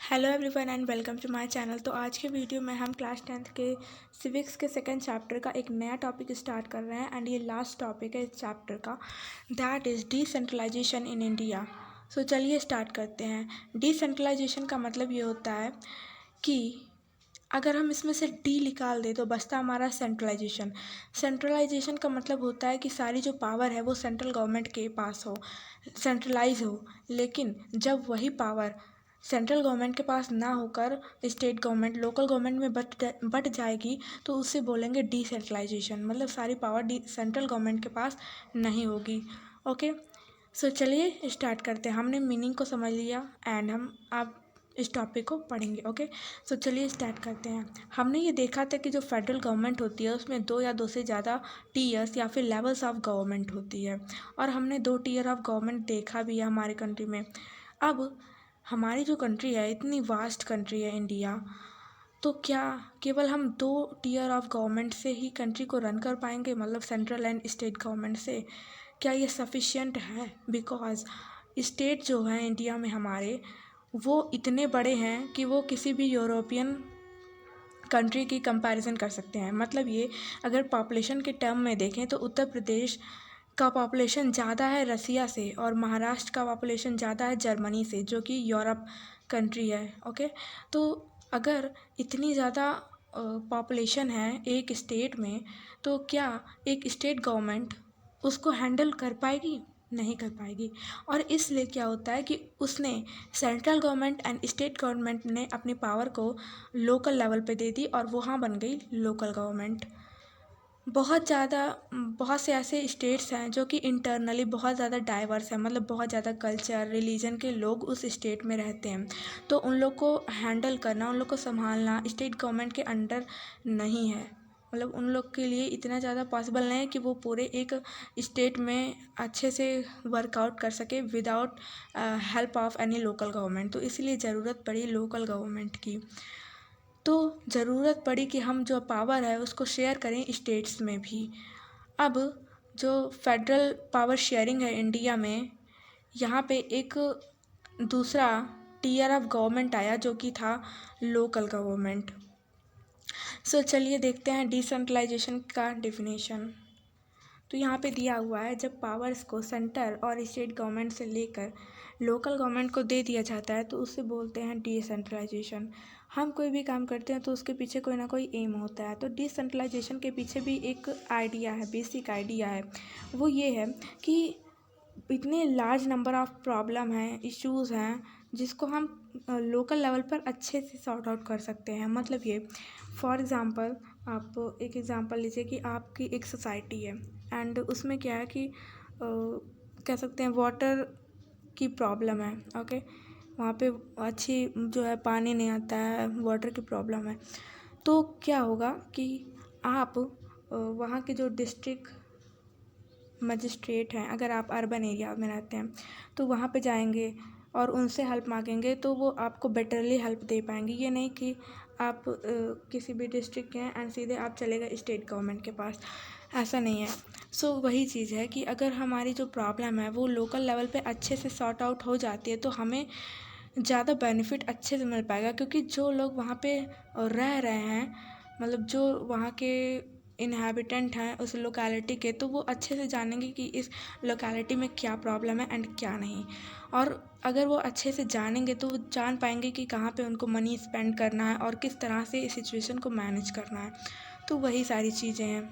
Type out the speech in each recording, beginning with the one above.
Hello everyone and welcome to my channel. तो आज के वीडियो में हम क्लास 10th के सिविक्स के सेकंड चैप्टर का एक नया टॉपिक स्टार्ट कर रहे हैं एंड ये लास्ट टॉपिक है इस चैप्टर का, that is decentralization in India. So चलिए स्टार्ट करते हैं। डिसेंट्रलाइजेशन का मतलब ये होता है कि अगर हम इसमें से डी निकाल दें तो बचता हमारा सेंट्रलाइजेशन। सेंट्रलाइजेशन का मतलब होता है कि सारी जो पावर है वो सेंट्रल गवर्नमेंट के पास हो, सेंट्रलाइज हो। लेकिन जब वही पावर सेंट्रल गवर्नमेंट के पास ना होकर स्टेट गवर्नमेंट, लोकल गवर्नमेंट में बट जाएगी तो उसे बोलेंगे डिसेंट्रलाइजेशन। मतलब सारी पावर सेंट्रल गवर्नमेंट के पास नहीं होगी। ओके, सो चलिए स्टार्ट करते हैं। हमने मीनिंग को समझ लिया एंड हम आप इस टॉपिक को पढ़ेंगे। ओके, सो चलिए स्टार्ट करते हैं। हमने ये देखा था कि जो फेडरल गवर्नमेंट होती है उसमें दो या दो से ज़्यादा टीयर्स या फिर लेवल्स ऑफ गवर्नमेंट होती है, और हमने दो टीयर ऑफ गवर्नमेंट देखा भी है हमारी कंट्री में। अब हमारी जो कंट्री है, इतनी वास्ट कंट्री है इंडिया, तो क्या केवल हम दो टीयर ऑफ गवर्नमेंट से ही कंट्री को रन कर पाएंगे, मतलब सेंट्रल एंड स्टेट गवर्नमेंट से? क्या ये सफिशिएंट है? बिकॉज स्टेट जो है इंडिया में हमारे, वो इतने बड़े हैं कि वो किसी भी यूरोपियन कंट्री की कंपैरिजन कर सकते हैं। मतलब ये, अगर पॉपुलेशन के टर्म में देखें तो उत्तर प्रदेश का पॉपुलेशन ज़्यादा है रसिया से, और महाराष्ट्र का पॉपुलेशन ज़्यादा है जर्मनी से, जो कि यूरोप कंट्री है। ओके, तो अगर इतनी ज़्यादा पॉपुलेशन है एक स्टेट में, तो क्या एक स्टेट गवर्नमेंट उसको हैंडल कर पाएगी? नहीं कर पाएगी। और इसलिए क्या होता है कि उसने central government and state government ने अपनी पावर को लोकल लेवल पे दे दी और वहाँ बन गई लोकल गवर्नमेंट। बहुत से ऐसे स्टेट्स हैं जो कि इंटरनली बहुत ज़्यादा डाइवर्स हैं, मतलब बहुत ज़्यादा कल्चर, रिलीजन के लोग उस स्टेट में रहते हैं। तो उन लोग को हैंडल करना, उन लोग को संभालना स्टेट गवर्नमेंट के अंडर नहीं है। मतलब उन लोग के लिए इतना ज़्यादा पॉसिबल नहीं है कि वो पूरे एक स्टेट में अच्छे से वर्कआउट कर सके without help of any local government. तो इसलिए ज़रूरत पड़ी लोकल गवर्नमेंट की। तो ज़रूरत पड़ी कि हम जो पावर है उसको शेयर करें स्टेट्स में भी। अब जो फेडरल पावर शेयरिंग है इंडिया में, यहाँ पे एक दूसरा टीयर ऑफ गवर्नमेंट आया जो कि था लोकल गवर्नमेंट। सो चलिए देखते हैं डिसेंट्रलाइजेशन का डेफिनेशन। तो यहाँ पे दिया हुआ है, जब पावर्स को सेंटर और स्टेट गवर्नमेंट से लेकर लोकल गवर्नमेंट को दे दिया जाता है तो उससे बोलते हैं डिसेंट्रलाइजेशन। हम कोई भी काम करते हैं तो उसके पीछे कोई ना कोई एम होता है। तो डिसेंट्रलाइजेशन के पीछे भी एक आइडिया है, बेसिक आइडिया है। वो ये है कि इतने लार्ज नंबर ऑफ प्रॉब्लम हैं, इश्यूज़ हैं, जिसको हम लोकल लेवल पर अच्छे से सॉर्ट आउट कर सकते हैं। मतलब ये, फॉर एग्ज़ाम्पल आप एक एग्ज़ाम्पल लीजिए कि आपकी एक सोसाइटी है एंड उसमें क्या है कि कह सकते हैं वाटर की प्रॉब्लम है। ओके, वहाँ पे अच्छी जो है पानी नहीं आता है, वाटर की प्रॉब्लम है। तो क्या होगा कि आप वहाँ के जो डिस्ट्रिक्ट मजिस्ट्रेट हैं, अगर आप अर्बन एरिया में रहते हैं तो वहाँ पे जाएंगे और उनसे हेल्प मांगेंगे तो वो आपको बेटरली हेल्प दे पाएंगे। ये नहीं कि आप किसी भी डिस्ट्रिक्ट के हैं एंड सीधे आप चले गए स्टेट गवर्नमेंट के पास, ऐसा नहीं है। सो वही चीज़ है कि अगर हमारी जो प्रॉब्लम है वो लोकल लेवल पे अच्छे से सॉर्ट आउट हो जाती है तो हमें ज़्यादा बेनिफिट अच्छे से मिल पाएगा, क्योंकि जो लोग वहाँ पे रह रहे हैं, मतलब जो वहाँ के इनहेबिटेंट हैं उस लोकेलिटी के, तो वो अच्छे से जानेंगे कि इस लोकेलिटी में क्या प्रॉब्लम है एंड क्या नहीं। और अगर वो अच्छे से जानेंगे तो वो जान पाएंगे कि कहाँ पे उनको मनी स्पेंड करना है और किस तरह से इस सिचुएशन को मैनेज करना है। तो वही सारी चीज़ें हैं।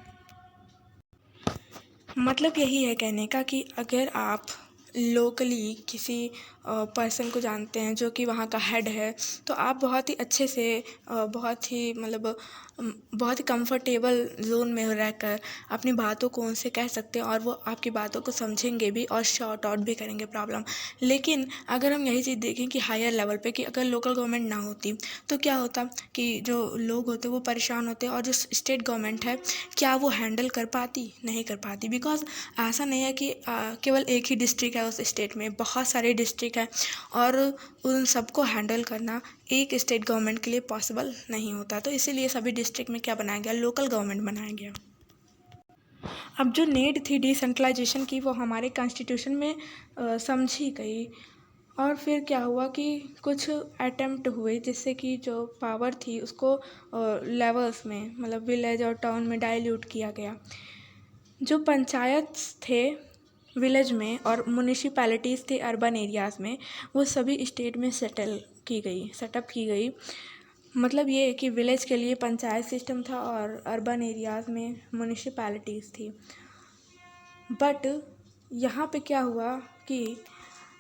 मतलब यही है कहने का कि अगर आप लोकली किसी पर्सन को जानते हैं जो कि वहाँ का हेड है, तो आप बहुत ही अच्छे से बहुत ही मतलब बहुत ही कंफर्टेबल जोन में रहकर अपनी बातों को उनसे कह सकते हैं और वो आपकी बातों को समझेंगे भी और शॉर्ट आउट भी करेंगे प्रॉब्लम। लेकिन अगर हम यही चीज़ देखें कि हायर लेवल पे, कि अगर लोकल गवर्नमेंट ना होती तो क्या होता कि जो लोग होते वो परेशान होते, और जो स्टेट गवर्नमेंट है क्या वो हैंडल कर पाती? नहीं कर पाती। बिकॉज ऐसा नहीं है कि केवल एक ही डिस्ट्रिक्ट है उस स्टेट में, बहुत सारे डिस्ट्रिक्ट हैं और उन सबको हैंडल करना एक स्टेट गवर्नमेंट के लिए पॉसिबल नहीं होता। तो इसीलिए सभी डिस्ट्रिक्ट में क्या बनाया गया? लोकल गवर्नमेंट बनाया गया। अब जो नीड थी डिसेंट्रलाइजेशन की वो हमारे कॉन्स्टिट्यूशन में समझी गई, और फिर क्या हुआ कि कुछ अटेम्प्ट हुए जिससे कि जो पावर थी उसको लेवल्स में मतलब विलेज और टाउन में डाइल्यूट किया गया। जो पंचायत थे विलेज में और म्यूनिसिपैलिटीज़ थे अर्बन एरियाज़ में, वो सभी स्टेट में सेटअप की गई। मतलब ये है कि विलेज के लिए पंचायत सिस्टम था और अर्बन एरियाज़ में म्यूनिसिपैलिटीज़ थी। बट यहाँ पे क्या हुआ कि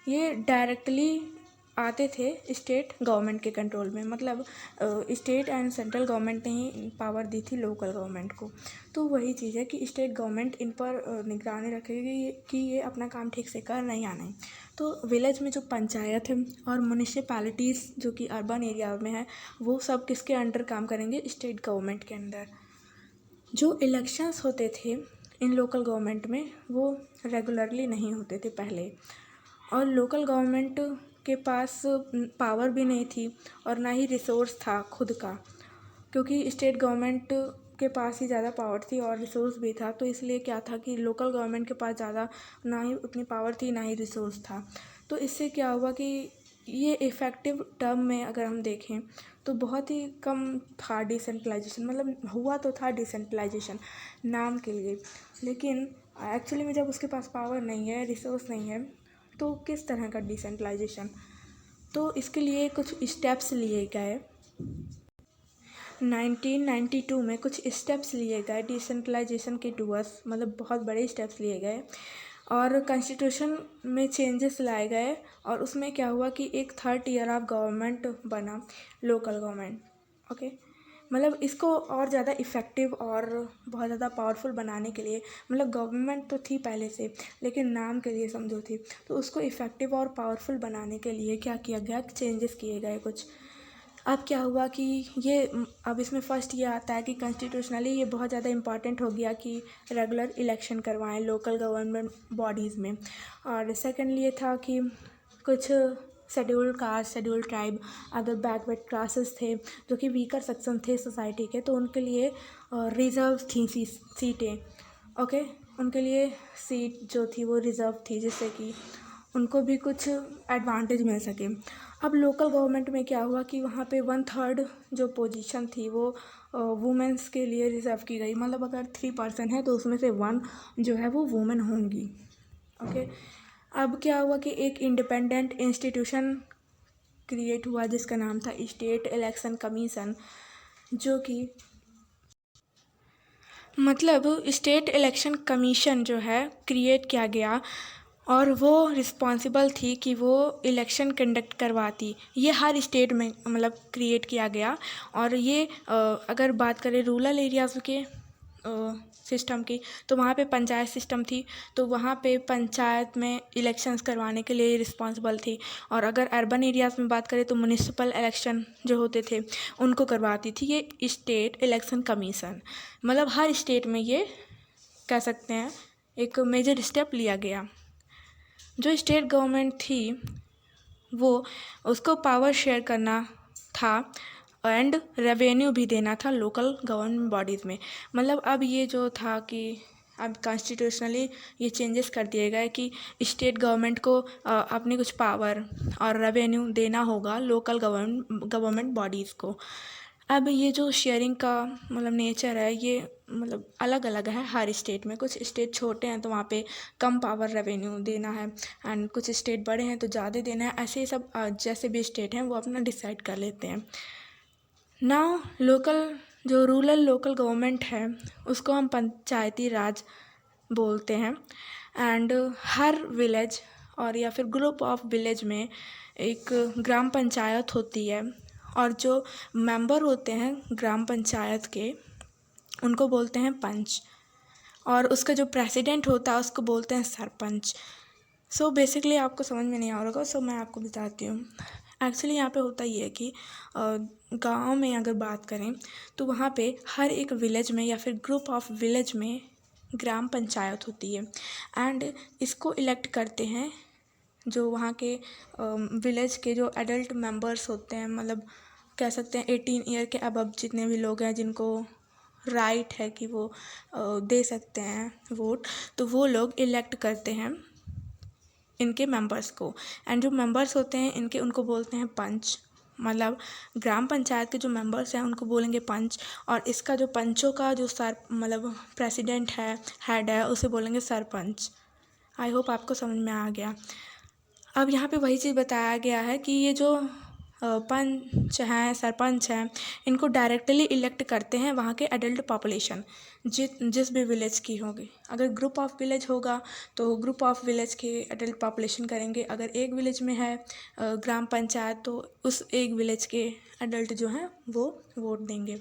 ये डायरेक्टली आते थे स्टेट गवर्नमेंट के कंट्रोल में, मतलब स्टेट एंड सेंट्रल गवर्नमेंट ने ही पावर दी थी लोकल गवर्नमेंट को। तो वही चीज़ है कि स्टेट गवर्नमेंट इन पर निगरानी रखेगी कि ये अपना काम ठीक से कर नहीं या नहीं। तो विलेज में जो पंचायत है और म्यूनिसिपैलिटीज़ जो कि अर्बन एरिया में है, वो सब किसके अंडर काम करेंगे? स्टेट गवर्नमेंट के अंडर। जो इलेक्शंस होते थे इन लोकल गवर्नमेंट में वो रेगुलरली नहीं होते थे पहले, और लोकल गवर्नमेंट के पास पावर भी नहीं थी और ना ही रिसोर्स था खुद का, क्योंकि स्टेट गवर्नमेंट के पास ही ज़्यादा पावर थी और रिसोर्स भी था। तो इसलिए क्या था कि लोकल गवर्नमेंट के पास ज़्यादा ना ही उतनी पावर थी ना ही रिसोर्स था। तो इससे क्या हुआ कि ये इफ़ेक्टिव टर्म में अगर हम देखें तो बहुत ही कम था डिसेंट्रलाइजेशन, मतलब हुआ तो था डिसेंट्रलाइजेशन नाम के लिए, लेकिन एक्चुअली में जब उसके पास पावर नहीं है, रिसोर्स नहीं है, तो किस तरह का डिसेंट्रलाइजेशन। तो इसके लिए कुछ स्टेप्स लिए गए। 1992 में कुछ स्टेप्स लिए गए डिसेंट्रलाइजेशन के टूवर्ड्स, मतलब बहुत बड़े स्टेप्स लिए गए और कॉन्स्टिट्यूशन में चेंजेस लाए गए। और उसमें क्या हुआ कि एक थर्ड ईयर ऑफ गवर्नमेंट बना, लोकल गवर्नमेंट। ओके, मतलब इसको और ज़्यादा इफ़ेक्टिव और बहुत ज़्यादा पावरफुल बनाने के लिए, मतलब गवर्नमेंट तो थी पहले से लेकिन नाम के लिए समझो थी, तो उसको इफ़ेक्टिव और पावरफुल बनाने के लिए क्या किया गया, चेंजेस किए गए कुछ। अब क्या हुआ कि ये अब इसमें फर्स्ट ये आता है कि कॉन्स्टिट्यूशनली ये बहुत ज़्यादा इम्पॉर्टेंट हो गया कि रेगुलर इलेक्शन करवाएं लोकल गवर्नमेंट बॉडीज़ में। और सेकेंडली ये था कि कुछ scheduled caste, scheduled tribe, other backward classes थे जो कि वीकर सेक्शन थे सोसाइटी के, तो उनके लिए रिज़र्व थी सीटें। ओके, उनके लिए सीट जो थी वो रिज़र्व थी जिससे कि उनको भी कुछ एडवांटेज मिल सके। अब लोकल गवर्नमेंट में क्या हुआ कि वहाँ पे 1/3 जो पोजीशन थी वो वुमेंस के लिए रिज़र्व की गई, मतलब अगर 3% है तो उसमें से 1 जो है वो वुमेन होंगी। ओके, अब क्या हुआ कि एक इंडिपेंडेंट इंस्टीट्यूशन क्रिएट हुआ जिसका नाम था स्टेट इलेक्शन कमीशन, जो कि मतलब स्टेट इलेक्शन कमीशन जो है क्रिएट किया गया और वो रिस्पॉन्सिबल थी कि वो इलेक्शन कंडक्ट करवाती। ये हर स्टेट में मतलब क्रिएट किया गया। और ये अगर बात करें रूरल एरियाज़ के सिस्टम की, तो वहाँ पे पंचायत सिस्टम थी, तो वहाँ पे पंचायत में इलेक्शंस करवाने के लिए रिस्पॉन्सिबल थी। और अगर अर्बन एरियाज़ में बात करें तो म्यूनिसिपल इलेक्शन जो होते थे उनको करवाती थी ये स्टेट इलेक्शन कमीशन। मतलब हर स्टेट में ये कह सकते हैं एक मेजर स्टेप लिया गया। जो स्टेट गवर्नमेंट थी वो उसको पावर शेयर करना था एंड रेवेन्यू भी देना था लोकल गवर्नमेंट बॉडीज़ में। मतलब अब ये जो था कि अब कॉन्स्टिट्यूशनली ये चेंजेस कर दिए गए कि स्टेट गवर्नमेंट को अपनी कुछ पावर और रेवेन्यू देना होगा लोकल गवर्नमेंट बॉडीज़ को। अब ये जो शेयरिंग का मतलब नेचर है ये मतलब अलग अलग है हर स्टेट में। कुछ स्टेट छोटे हैं तो वहाँ पे कम पावर रेवेन्यू देना है एंड कुछ स्टेट बड़े हैं तो ज़्यादा देना है। ऐसे ही सब जैसे भी स्टेट हैं वो अपना डिसाइड कर लेते हैं। नाउ लोकल जो रूरल लोकल गवर्नमेंट है उसको हम पंचायती राज बोलते हैं। एंड हर विलेज और या फिर ग्रुप ऑफ विलेज में एक ग्राम पंचायत होती है और जो मेंबर होते हैं ग्राम पंचायत के उनको बोलते हैं पंच, और उसका जो प्रेसिडेंट होता है उसको बोलते हैं सरपंच। सो बेसिकली आपको समझ में नहीं आ रहा होगा, सो मैं आपको बताती हूँ। एक्चुअली यहाँ पे होता ये है कि गांव में अगर बात करें तो वहाँ पे हर एक विलेज में या फिर ग्रुप ऑफ विलेज में ग्राम पंचायत होती है एंड इसको इलेक्ट करते हैं जो वहाँ के विलेज के जो एडल्ट मेंबर्स होते हैं, मतलब कह सकते हैं 18 ईयर के अबव जितने भी लोग हैं जिनको राइट है कि वो दे सकते हैं वोट, तो वो लोग इलेक्ट करते हैं इनके मेंबर्स को। एंड जो मेंबर्स होते हैं इनके, उनको बोलते हैं पंच। मतलब ग्राम पंचायत के जो मेंबर्स हैं उनको बोलेंगे पंच, और इसका जो पंचों का जो सर मतलब प्रेसिडेंट है, हेड है, उसे बोलेंगे सरपंच। आई होप आपको समझ में आ गया। अब यहाँ पे वही चीज़ बताया गया है कि ये जो पंच हैं, सरपंच हैं, इनको डायरेक्टली इलेक्ट करते हैं वहाँ के एडल्ट पॉपुलेशन, जिस भी विलेज की होगी। अगर ग्रुप ऑफ विलेज होगा तो ग्रुप ऑफ विलेज के एडल्ट पॉपुलेशन करेंगे। अगर एक विलेज में है ग्राम पंचायत तो उस एक विलेज के एडल्ट जो हैं वो वोट देंगे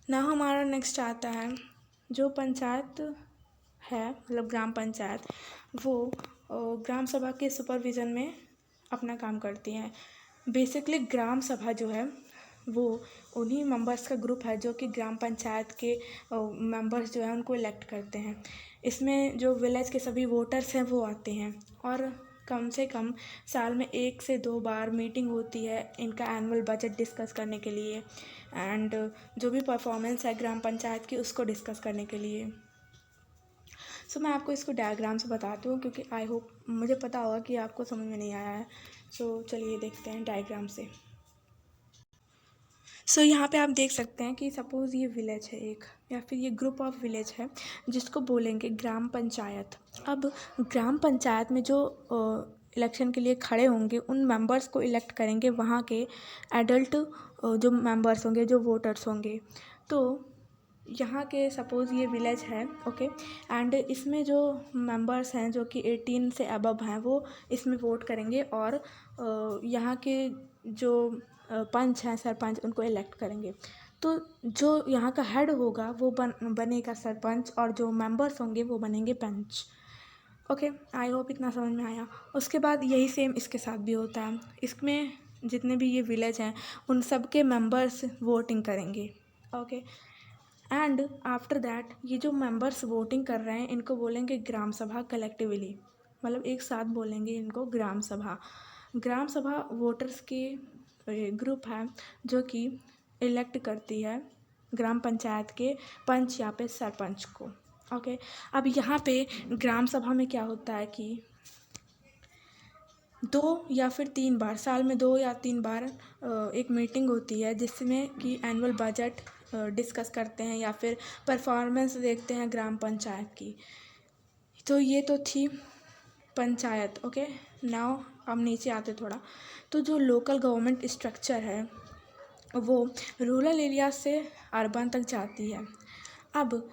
ना। हमारा नेक्स्ट आता है जो पंचायत है, मतलब ग्राम पंचायत, वो ग्राम सभा के सुपरविज़न में अपना काम करती हैं। बेसिकली ग्राम सभा जो है वो उन्हीं मेंबर्स का ग्रुप है जो कि ग्राम पंचायत के मेंबर्स जो हैं उनको इलेक्ट करते हैं। इसमें जो विलेज के सभी वोटर्स हैं वो आते हैं, और कम से कम साल में 1 से 2 बार मीटिंग होती है इनका एनुअल बजट डिस्कस करने के लिए, एंड जो भी परफॉर्मेंस है ग्राम पंचायत की उसको डिस्कस करने के लिए। सो मैं आपको इसको डायग्राम से बताती हूँ, क्योंकि आई होप, मुझे पता होगा कि आपको समझ में नहीं आया है। सो चलिए देखते हैं डायग्राम से। सो यहाँ पे आप देख सकते हैं कि सपोज़ ये विलेज है एक, या फिर ये ग्रुप ऑफ विलेज है जिसको बोलेंगे ग्राम पंचायत। अब ग्राम पंचायत में जो इलेक्शन के लिए खड़े होंगे उन मेंबर्स को इलेक्ट करेंगे वहाँ के एडल्ट जो मेंबर्स होंगे, जो वोटर्स होंगे। तो यहाँ के सपोज़ ये विलेज है, ओके, एंड इसमें जो मेंबर्स हैं जो कि 18 से अबव हैं वो इसमें वोट करेंगे, और यहाँ के जो पंच हैं, सरपंच, उनको इलेक्ट करेंगे। तो जो यहाँ का हेड होगा वो बनेगा सरपंच, और जो मेंबर्स होंगे वो बनेंगे पंच। ओके, आई होप इतना समझ में आया। उसके बाद यही सेम इसके साथ भी होता है। इसमें जितने भी ये विलेज हैं उन सब के मेंबर्स वोटिंग करेंगे, ओके। एंड आफ्टर दैट ये जो मेंबर्स वोटिंग कर रहे हैं इनको बोलेंगे ग्राम सभा कलेक्टिवली, मतलब एक साथ बोलेंगे इनको ग्राम सभा। ग्राम सभा वोटर्स की ग्रुप है जो कि इलेक्ट करती है ग्राम पंचायत के पंच या फिर सरपंच को, ओके। अब यहाँ पे ग्राम सभा में क्या होता है कि 2 या फिर 3 बार, साल में 2 या 3 बार एक मीटिंग होती है जिसमें कि एनुअल बजट डिस्कस करते हैं या फिर परफॉर्मेंस देखते हैं ग्राम पंचायत की। तो ये तो थी पंचायत, ओके। नाउ अब नीचे आते थोड़ा, तो जो लोकल गवर्नमेंट स्ट्रक्चर है वो रूरल एरिया से अर्बन तक जाती है। अब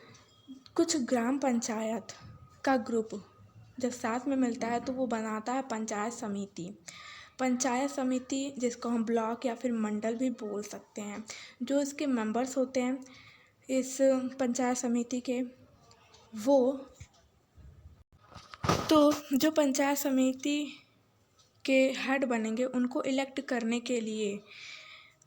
कुछ ग्राम पंचायत का ग्रुप जब साथ में मिलता है तो वो बनाता है पंचायत समिति। पंचायत समिति जिसको हम ब्लॉक या फिर मंडल भी बोल सकते हैं। जो इसके मेंबर्स होते हैं इस पंचायत समिति के, वो तो जो पंचायत समिति के हेड बनेंगे उनको इलेक्ट करने के लिए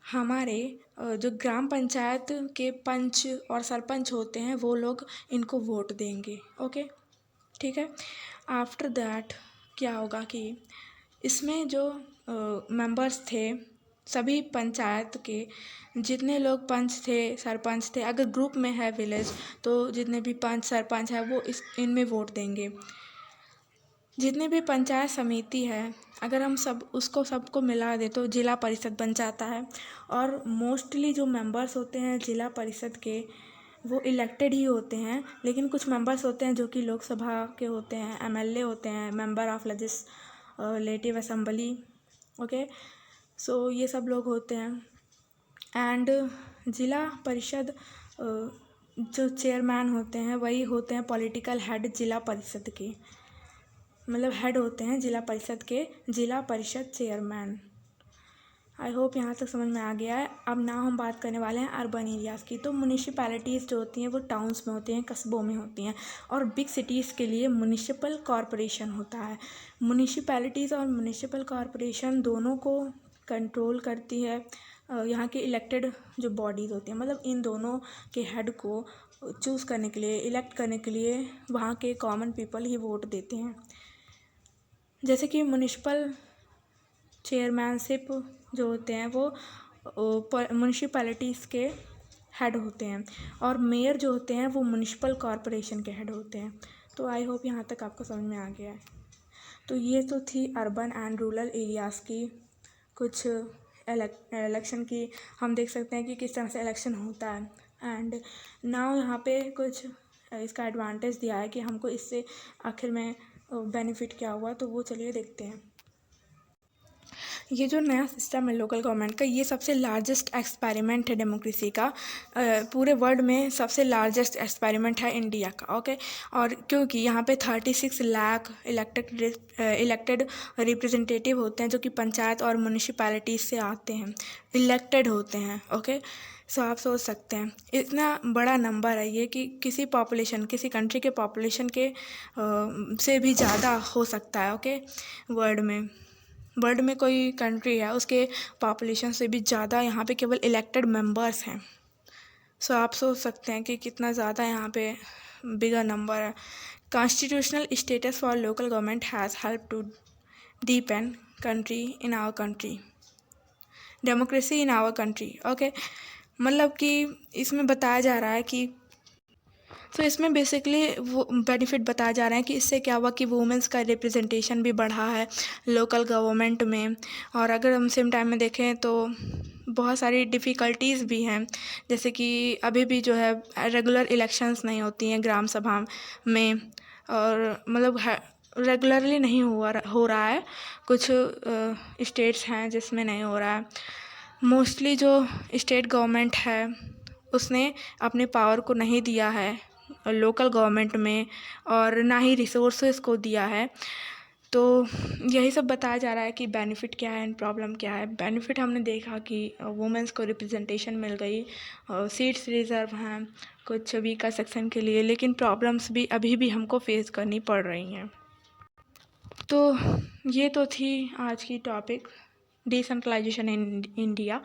हमारे जो ग्राम पंचायत के पंच और सरपंच होते हैं वो लोग इनको वोट देंगे, ओके, ठीक है। आफ्टर दैट क्या होगा कि इसमें जो मेंबर्स थे सभी पंचायत के, जितने लोग पंच थे, सरपंच थे, अगर ग्रुप में है विलेज तो जितने भी पंच सरपंच है वो इनमें वोट देंगे। जितने भी पंचायत समिति है अगर हम सबको मिला दे तो जिला परिषद बन जाता है। और मोस्टली जो मेंबर्स होते हैं जिला परिषद के वो इलेक्टेड ही होते हैं, लेकिन कुछ मेंबर्स होते हैं जो कि लोकसभा के होते हैं, एमएलए होते हैं, member of legislative assembly, okay. So ये सब लोग होते हैं। एंड जिला परिषद जो चेयरमैन होते हैं वही होते हैं पॉलिटिकल हेड जिला परिषद के, मतलब हेड होते हैं जिला परिषद के, जिला परिषद चेयरमैन। आई होप यहाँ तक समझ में आ गया है। अब ना हम बात करने वाले हैं अर्बन एरियाज़ की। तो म्यूनिसिपैलिटीज़ जो होती हैं वो टाउन्स में होती हैं, कस्बों में होती हैं, और बिग सिटीज़ के लिए म्यूनिसिपल कॉरपोरेशन होता है। म्यूनिसिपैलिटीज़ और म्यूनिसिपल कॉरपोरेशन दोनों को कंट्रोल करती है यहाँ के इलेक्टेड जो बॉडीज़ होती हैं, मतलब इन दोनों के हेड को चूज़ करने के लिए, इलेक्ट करने के लिए वहाँ के कॉमन पीपल ही वोट देते हैं। जैसे कि म्यूनिसिपल चेयरमैनशिप जो होते हैं वो म्यूनिसिपैलिटीज़ के हेड होते हैं, और मेयर जो होते हैं वो म्यूनिसिपल कॉरपोरेशन के हेड होते हैं। तो आई होप यहाँ तक आपको समझ में आ गया है। तो ये तो थी अर्बन एंड रूरल एरियाज़ की कुछ इलेक्शन की। हम देख सकते हैं कि किस तरह से इलेक्शन होता है। एंड नाउ यहाँ पे कुछ इसका एडवांटेज दिया है कि हमको इससे आखिर में बेनिफिट क्या हुआ, तो वो चलिए देखते हैं। ये जो नया सिस्टम है लोकल गवर्नमेंट का, ये सबसे लार्जेस्ट एक्सपेरिमेंट है डेमोक्रेसी का। पूरे वर्ल्ड में सबसे लार्जेस्ट एक्सपेरिमेंट है इंडिया का। ओके, और क्योंकि यहाँ पे 36 लाख इलेक्टेड रिप्रेजेंटेटिव होते हैं जो कि पंचायत और म्यूनिसिपैलिटीज से आते हैं, इलेक्टेड होते हैं। ओके, सो आप सोच सकते हैं इतना बड़ा नंबर है ये कि किसी कंट्री के पॉपुलेशन के से भी ज़्यादा हो सकता है। ओके, वर्ल्ड में कोई कंट्री है उसके पॉपुलेशन से भी ज़्यादा यहाँ पे केवल इलेक्टेड मेंबर्स हैं। सो आप सोच सकते हैं कि कितना ज़्यादा यहाँ पे बिगर नंबर है। Constitutional status for local government has help to deepen country in our country, democracy in our country. Okay, मतलब कि इसमें बताया जा रहा है कि इसमें बेसिकली वो बेनिफिट बताया जा रहा है कि इससे क्या हुआ कि वुमेंस का रिप्रेजेंटेशन भी बढ़ा है लोकल गवर्नमेंट में। और अगर हम सेम टाइम में देखें तो बहुत सारी डिफ़िकल्टीज़ भी हैं, जैसे कि अभी भी जो है रेगुलर इलेक्शंस नहीं होती हैं ग्राम सभा में, और मतलब रेगुलरली नहीं हो रहा है। कुछ स्टेट्स हैं जिसमें नहीं हो रहा है। मोस्टली जो स्टेट गवर्नमेंट है उसने अपने पावर को नहीं दिया है लोकल गवर्नमेंट में, और ना ही रिसोर्सेज को दिया है। तो यही सब बताया जा रहा है कि बेनिफिट क्या है एंड प्रॉब्लम क्या है। बेनिफिट हमने देखा कि वुमेंस को रिप्रेजेंटेशन मिल गई, सीट्स रिजर्व हैं कुछ वीकर सेक्शन के लिए, लेकिन प्रॉब्लम्स भी अभी भी हमको फेस करनी पड़ रही हैं। तो ये तो थी आज की topic, decentralisation in India.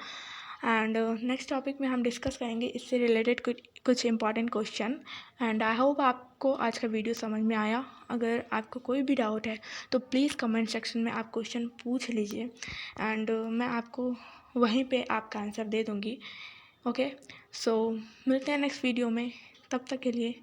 And next topic में हम डिस्कस करेंगे इससे रिलेटेड कुछ important question. And I hope आपको आज का वीडियो समझ में आया। अगर आपको कोई भी डाउट है तो प्लीज़ कमेंट सेक्शन में आप क्वेश्चन पूछ लीजिए, एंड मैं आपको वहीं पे आपका आंसर दे दूँगी। ओके, सो मिलते हैं नेक्स्ट वीडियो में, तब तक के लिए